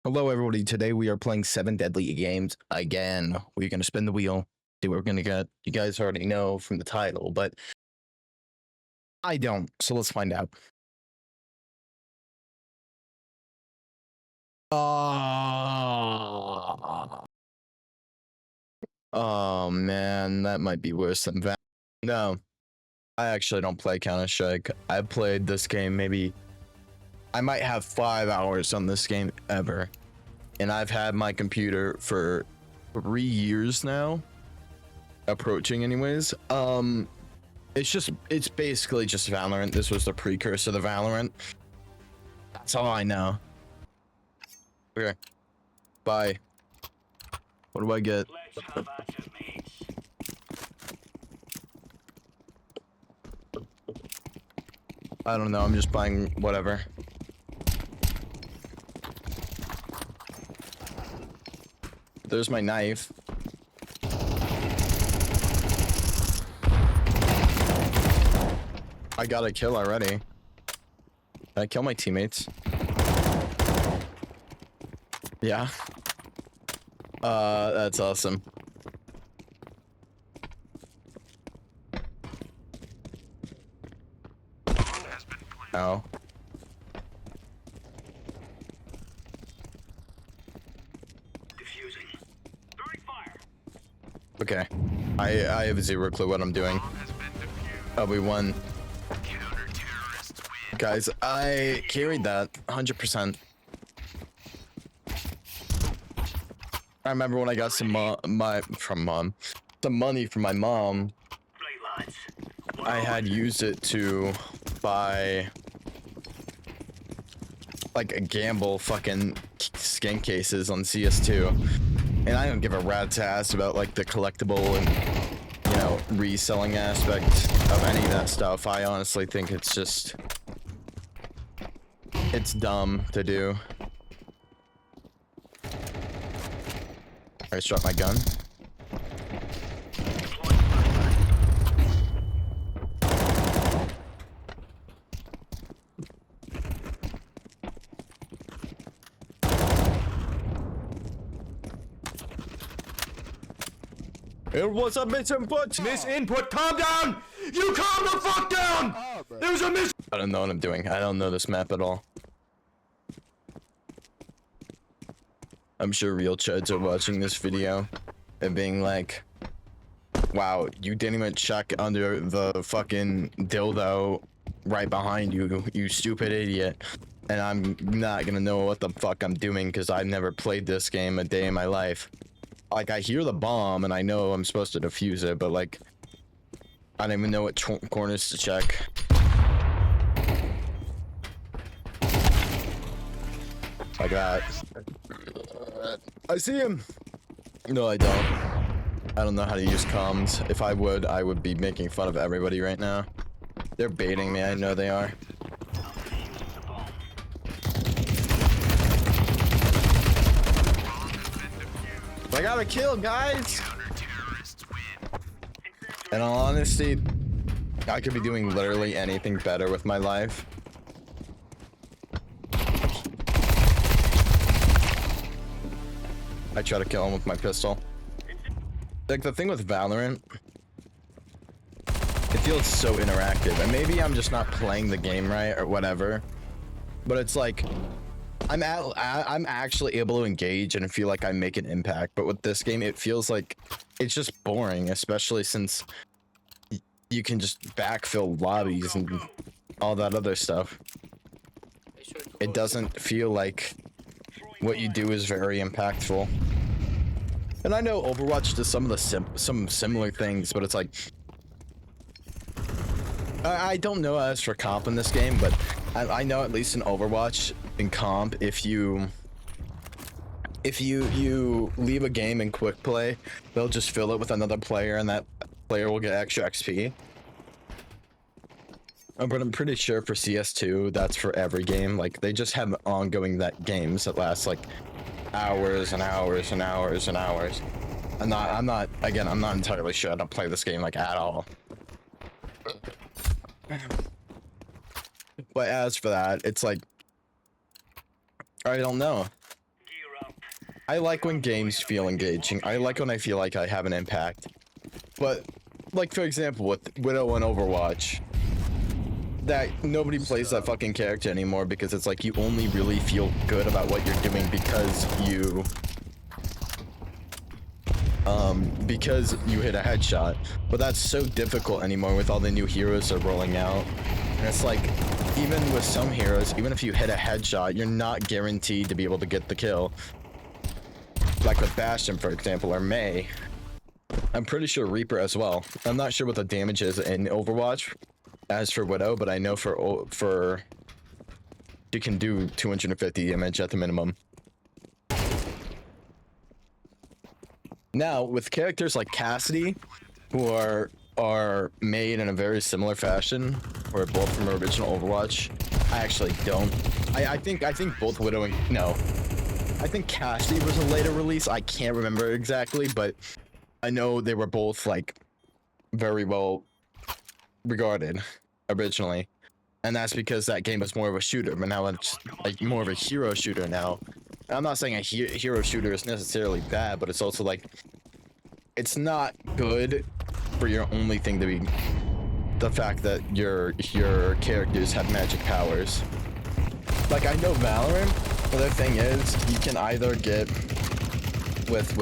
Hello, everybody. Today we are playing 7 Deadly Games again. We're going to spin the wheel, see what we're going to get. You guys already know from the title, but I don't. So let's find out. Oh, man, that might be worse than that. No, I actually don't play Counter-Strike. I played this game maybe... I might have 5 hours on this game ever. And I've had my computer for 3 years now. Approaching anyways. It's basically just Valorant. This was the precursor to Valorant. That's all I know. Okay. Bye. What do I get? I don't know. I'm just buying whatever. There's my knife. I got a kill already. Did I kill my teammates? Yeah. That's awesome. Oh. Okay. I have zero clue what I'm doing. Oh, we won. Guys, I carried that 100%. I remember when I got some money from my mom. I had used it to buy like a gamble fucking skin cases on CS2, and I don't give a rat's ass about like the collectible and reselling aspect of any of that stuff. I honestly think it's dumb to do. I just dropped my gun. It was a misinput! Misinput, calm down! You calm the fuck down! There's a miss- I don't know what I'm doing. I don't know this map at all. I'm sure real chuds are watching this video and being like, wow, you didn't even check under the fucking dildo right behind you, you stupid idiot. And I'm not gonna know what the fuck I'm doing because I've never played this game a day in my life. Like, I hear the bomb and I know I'm supposed to defuse it, but like, I don't even know what corners to check. Like that. I see him. No, I don't. I don't know how to use comms. If I would be making fun of everybody right now. They're baiting me. I know they are. I got a kill, guys. In all honesty, I could be doing literally anything better with my life. I try to kill him with my pistol. Like, the thing with Valorant, it feels so interactive, and maybe I'm just not playing the game right or whatever, but it's like I'm actually able to engage and feel like I make an impact. But with this game, it feels like it's just boring, especially since you can just backfill lobbies and all that other stuff. It doesn't feel like what you do is very impactful. And I know Overwatch does some of the some similar things, but it's like I don't know as for comp in this game, but I know at least in Overwatch in comp, if you leave a game in quick play, they'll just fill it with another player, and that player will get extra XP. But I'm pretty sure for CS2, that's for every game. Like, they just have ongoing games that last like hours and hours and hours and hours. I'm not entirely sure. I don't play this game like at all. But as for that, it's like, I don't know. I like when games feel engaging. I like when I feel like I have an impact. But, like, for example, with Widow and Overwatch, that nobody plays that fucking character anymore because it's like you only really feel good about what you're doing because you hit a headshot. But that's so difficult anymore with all the new heroes that are rolling out. And it's like, even with some heroes, even if you hit a headshot, you're not guaranteed to be able to get the kill. Like with Bastion, for example, or Mei. I'm pretty sure Reaper as well. I'm not sure what the damage is in Overwatch as for Widow, but I know for she can do 250 damage at the minimum. Now, with characters like Cassidy, who are made in a very similar fashion, or both from original Overwatch, I actually don't. I think both Widow and no. I think Cassidy was a later release. I can't remember exactly, but I know they were both like very well regarded originally, and that's because that game was more of a shooter, but now it's like more of a hero shooter now. I'm not saying a hero shooter is necessarily bad, but it's also like it's not good for your only thing to be the fact that your characters have magic powers. Like, I know Valorant, but the thing is, you can either get with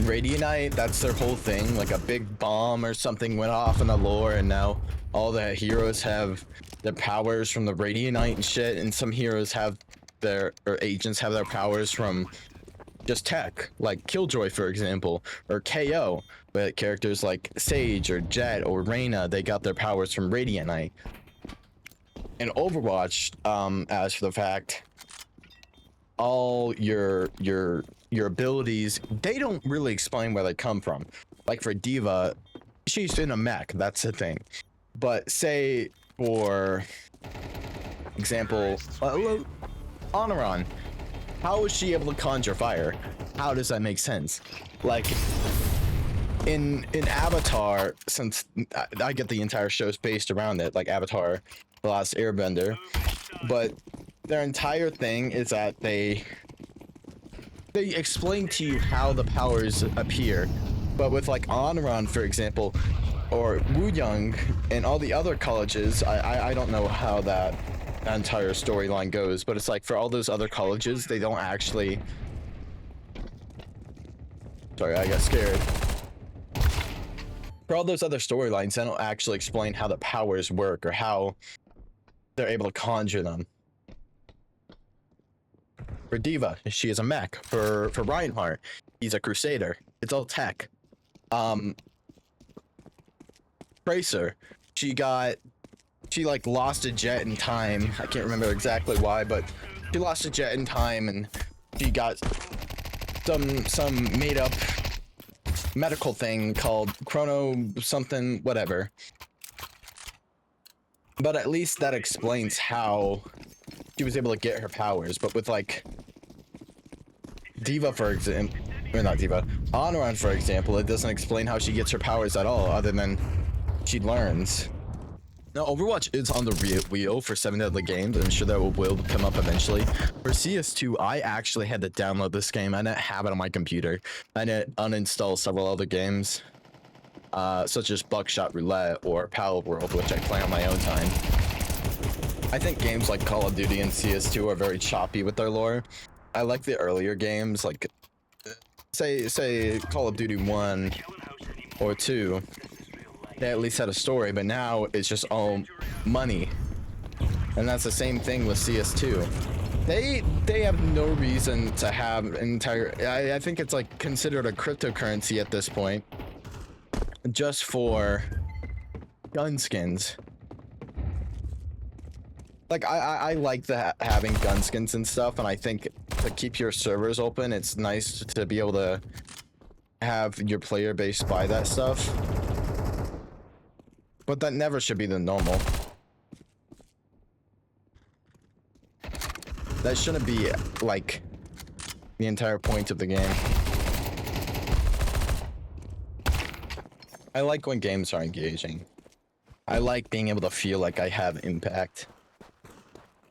Radianite, that's their whole thing, like a big bomb or something went off in the lore, and now all the heroes have their powers from the Radianite and shit, and some heroes have or agents have their powers from just tech, like Killjoy, for example, or KO. But characters like Sage or Jet or Reyna, they got their powers from Radianite. In Overwatch, as for the fact, all your abilities, they don't really explain where they come from. Like for D.Va, she's in a mech, that's the thing. But say, for example, Honoron, how is she able to conjure fire? How does that make sense? Like, in Avatar, since I get the entire show's based around it, like Avatar, The Last Airbender, but their entire thing is that they explain to you how the powers appear. But with like Honoron, for example, or Wooyoung and all the other colleges, I don't know how that entire storyline goes, but it's like for all those other colleges, they don't actually... Sorry, I got scared. For all those other storylines, they don't actually explain how the powers work or how they're able to conjure them. For D.Va, she is a mech. For Reinhardt, he's a crusader. It's all tech. Tracer, she like lost a jet in time. I can't remember exactly why, but she lost a jet in time and she got some made up medical thing called chrono something, whatever. But at least that explains how she was able to get her powers. But with like D.Va, for example, or not D.Va, Honoron, for example, it doesn't explain how she gets her powers at all, other than she learns. Now, Overwatch is on the wheel for 7 Deadly Games. I'm sure that will come up eventually. For Cs2, I actually had to download this game. I didn't have it on my computer. I didn't uninstall several other games, such as Buckshot Roulette or Pal World, which I play on my own time. I think games like Call of Duty and CS2 are very choppy with their lore. I like the earlier games, like say Call of Duty 1 or 2. They at least had a story, but now it's just all money. And that's the same thing with CS2. They have no reason to have an entire... I think it's like considered a cryptocurrency at this point, just for gun skins. Like, I like having gun skins and stuff, and I think to keep your servers open, it's nice to be able to have your player base buy that stuff. But that never should be the normal. That shouldn't be, like, the entire point of the game. I like when games are engaging. I like being able to feel like I have impact.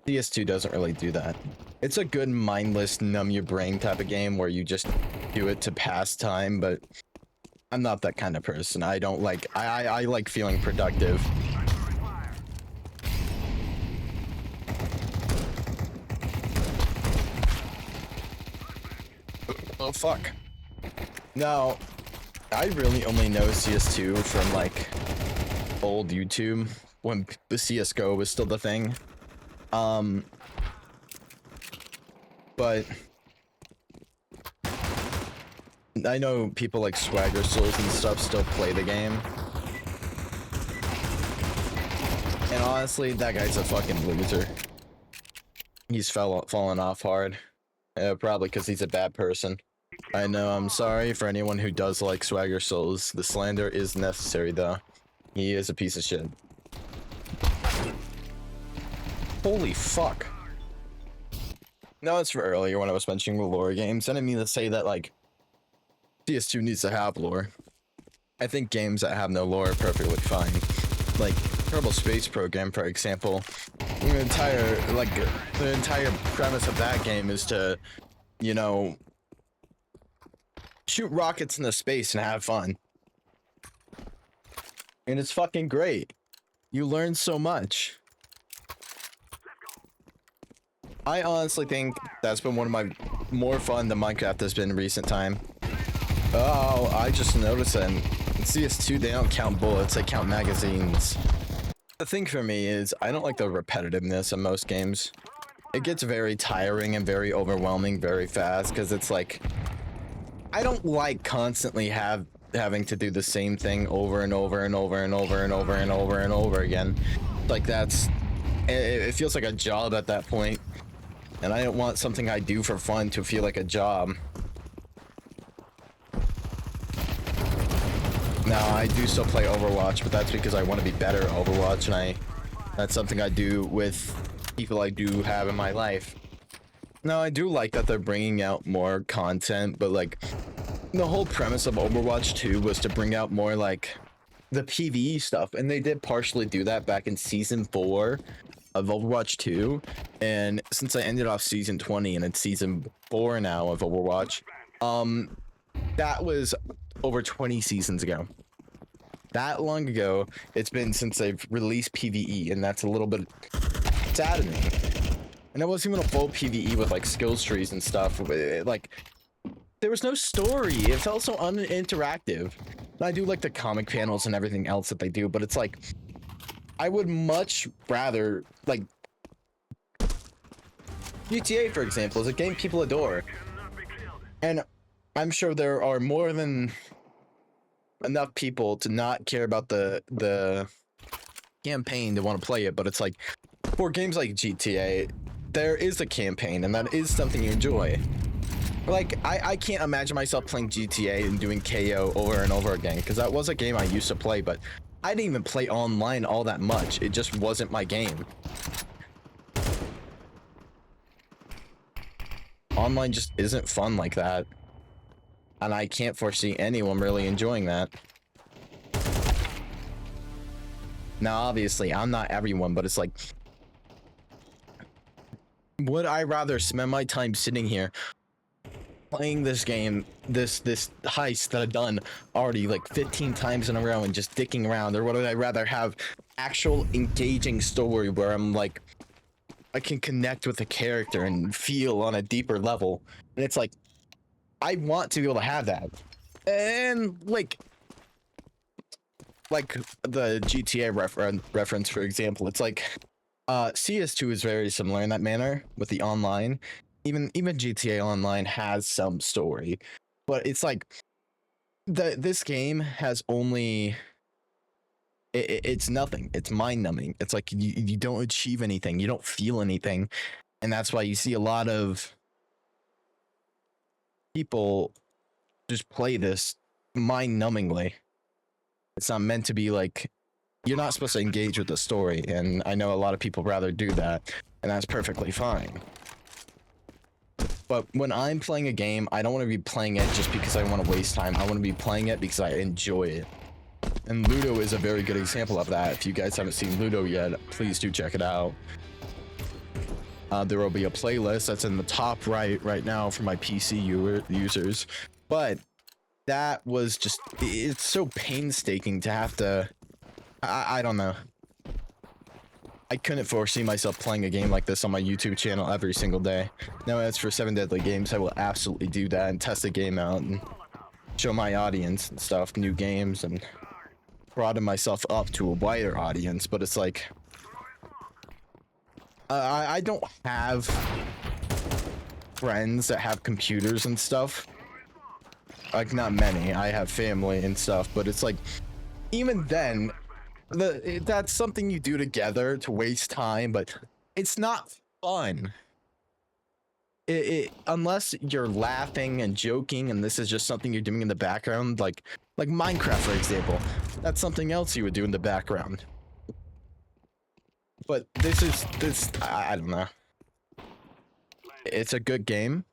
CS2 doesn't really do that. It's a good mindless numb your brain type of game where you just do it to pass time, but I'm not that kind of person. I don't like, I like feeling productive. Oh fuck. No, I really only know CS2 from like old YouTube when the CSGO was still the thing. But I know people like Swagger Souls and stuff still play the game. And honestly, that guy's a fucking loser. He's fallen off hard. Probably because he's a bad person. I know, I'm sorry for anyone who does like Swagger Souls. The slander is necessary though. He is a piece of shit. Holy fuck. No, it's for earlier when I was mentioning the lore games. I didn't mean to say that, like, CS2 needs to have lore. I think games that have no lore are perfectly fine. Like, Kerbal Space Program, for example. The entire premise of that game is to, you know, shoot rockets into space and have fun. And it's fucking great. You learn so much. I honestly think that's been one of my more fun than Minecraft has been in recent time. Oh, I just noticed that in CS2 they don't count bullets, they count magazines. The thing for me is I don't like the repetitiveness of most games. It gets very tiring and very overwhelming very fast because it's like I don't like constantly having to do the same thing over and over and over and over and over and over and over again. Like it feels like a job at that point. And I don't want something I do for fun to feel like a job. Now, I do still play Overwatch, but that's because I want to be better at Overwatch, and that's something I do with people I do have in my life. Now, I do like that they're bringing out more content, but like, the whole premise of Overwatch 2 was to bring out more like the PvE stuff, and they did partially do that back in Season 4 of Overwatch 2, and since I ended off Season 20 and it's Season 4 now of Overwatch, that was over 20 seasons ago. That long ago, it's been since they've released PvE, and that's a little bit saddening. And it wasn't even a full PvE with like skills trees and stuff. Like, there was no story. It felt so uninteractive. And I do like the comic panels and everything else that they do, but it's like, I would much rather, like, GTA, for example, is a game people adore. And I'm sure there are more than enough people to not care about the campaign to want to play it, but it's like, for games like GTA, there is a campaign, and that is something you enjoy. Like, I can't imagine myself playing GTA and doing KO over and over again, because that was a game I used to play, but I didn't even play online all that much. It just wasn't my game. Online just isn't fun like that. And I can't foresee anyone really enjoying that. Now, obviously, I'm not everyone, but it's like, would I rather spend my time sitting here playing this game, this heist that I've done already like 15 times in a row and just dicking around, or would I rather have actual engaging story where I'm like, I can connect with the character and feel on a deeper level? And it's like, I want to be able to have that. And like the GTA reference, for example, it's like CS2 is very similar in that manner with the online. Even GTA Online has some story, but it's like this game has only it's nothing. It's mind numbing. It's like you don't achieve anything, you don't feel anything, and that's why you see a lot of people just play this mind numbingly. It's not meant to be like, you're not supposed to engage with the story, and I know a lot of people rather do that, and that's perfectly fine. But when I'm playing a game, I don't want to be playing it just because I want to waste time. I want to be playing it because I enjoy it. And Ludo is a very good example of that. If you guys haven't seen Ludo yet, please do check it out. There will be a playlist that's in the top right now for my PC users, but that was just, it's so painstaking to have to, I don't know. I couldn't foresee myself playing a game like this on my YouTube channel every single day. Now, as for 7 Deadly Games, I will absolutely do that and test the game out and show my audience and stuff, new games, and broaden myself up to a wider audience. But it's like, I don't have friends that have computers and stuff. Like, not many. I have family and stuff, but it's like, even then, that's something you do together to waste time, but it's not fun. Unless you're laughing and joking, and this is just something you're doing in the background, like Minecraft, for example. That's something else you would do in the background. But I don't know. It's a good game.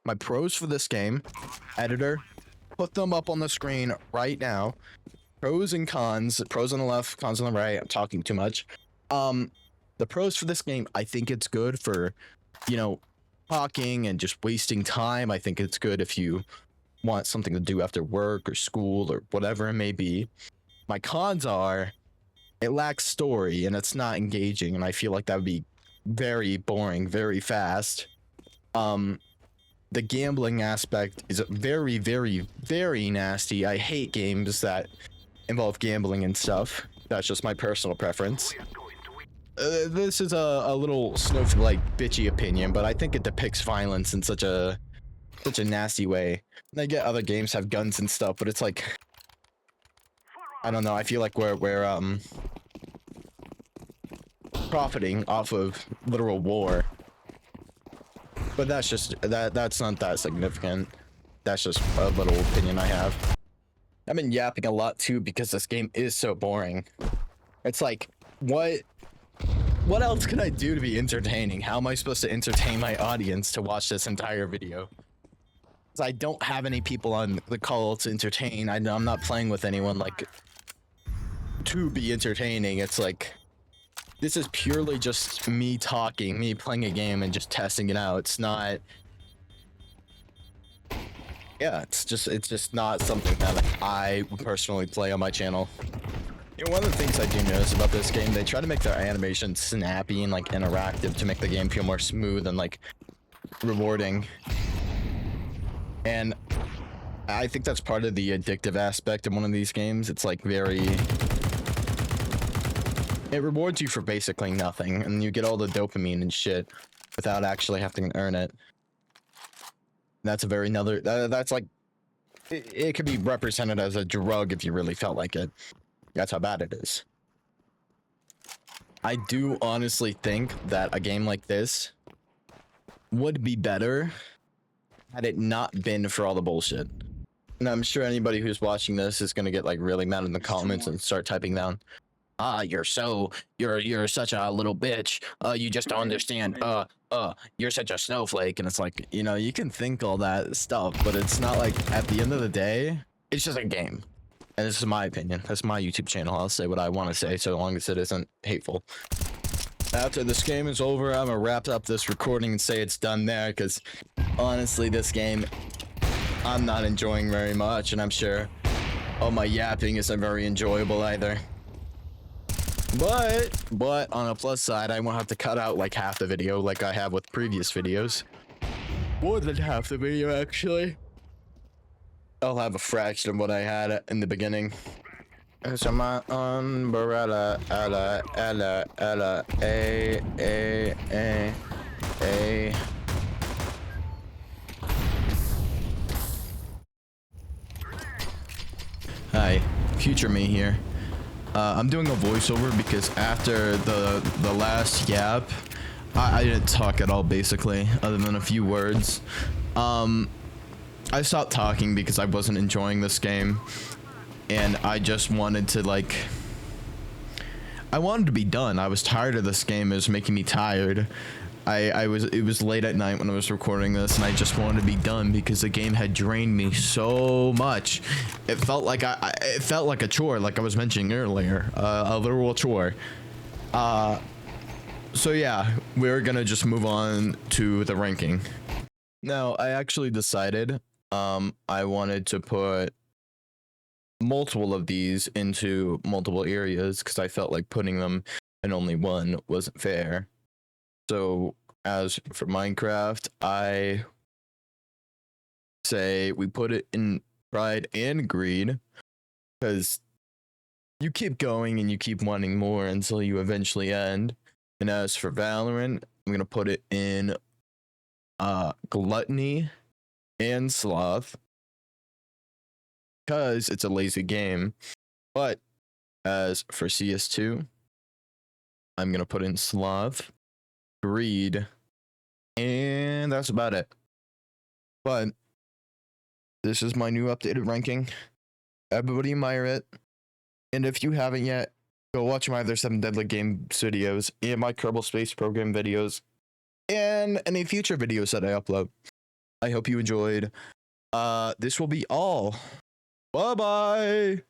My pros for this game, editor, put them up on the screen right now. Pros and cons, pros on the left, cons on the right. I'm talking too much. The pros for this game, I think it's good for, you know, talking and just wasting time. I think it's good if you want something to do after work or school or whatever it may be. My cons are, it lacks story and it's not engaging, and I feel like that would be very boring very fast. The gambling aspect is very, very, very nasty. I hate games that involve gambling and stuff. That's just my personal preference. This is a little snowflake bitchy opinion, but I think it depicts violence in such a nasty way. And I get other games have guns and stuff, but it's like, I don't know. I feel like we're profiting off of literal war. But that's just that's not that significant. That's just a little opinion I have. I've been yapping a lot too because this game is so boring. It's like, what else can I do to be entertaining? How am I supposed to entertain my audience to watch this entire video? Because I don't have any people on the call to entertain. I'm not playing with anyone like to be entertaining. It's like, this is purely just me talking, me playing a game and just testing it out. It's not, yeah, it's just not something that I personally play on my channel. You know, one of the things I do notice about this game, they try to make their animation snappy and like interactive to make the game feel more smooth and like rewarding. And I think that's part of the addictive aspect of one of these games. It's like it rewards you for basically nothing, and you get all the dopamine and shit without actually having to earn it. That's a very that's like, it could be represented as a drug if you really felt like it. That's how bad it is. I do honestly think that a game like this would be better had it not been for all the bullshit. And I'm sure anybody who's watching this is gonna get like really mad in the comments and start typing down, you're such a little bitch. You just don't understand. You're such a snowflake. And it's like, you know, you can think all that stuff, but it's not like, at the end of the day, it's just a game. And this is my opinion. That's my YouTube channel. I'll say what I want to say, so long as it isn't hateful. After this game is over, I'm gonna wrap up this recording and say it's done there, because honestly, this game, I'm not enjoying very much, and I'm sure all my yapping isn't very enjoyable either. But on a plus side, I won't have to cut out like half the video like I have with previous videos. More than half the video, actually. I'll have a fraction of what I had in the beginning. So my umbrella, Ella, A. Hi, future me here. I'm doing a voiceover because after the last yap, I didn't talk at all basically, other than a few words. I stopped talking because I wasn't enjoying this game, and I just wanted to like, I wanted to be done. I was tired of this game. It was making me tired. It was late at night when I was recording this, and I just wanted to be done because the game had drained me so much. It felt like it felt like a chore, like I was mentioning earlier, a literal chore. So yeah, we're gonna just move on to the ranking. Now, I actually decided I wanted to put multiple of these into multiple areas because I felt like putting them in only one wasn't fair. So as for Minecraft, I say we put it in pride and greed because you keep going and you keep wanting more until you eventually end. And as for Valorant, I'm gonna put it in gluttony and sloth because it's a lazy game. But as for CS2, I'm gonna put in sloth, greed, and that's about it. But this is my new updated ranking. Everybody admire it. And if you haven't yet, go watch my other 7 Deadly Games videos and my Kerbal Space Program videos and any future videos that I upload. I hope you enjoyed. This will be all. Bye-bye.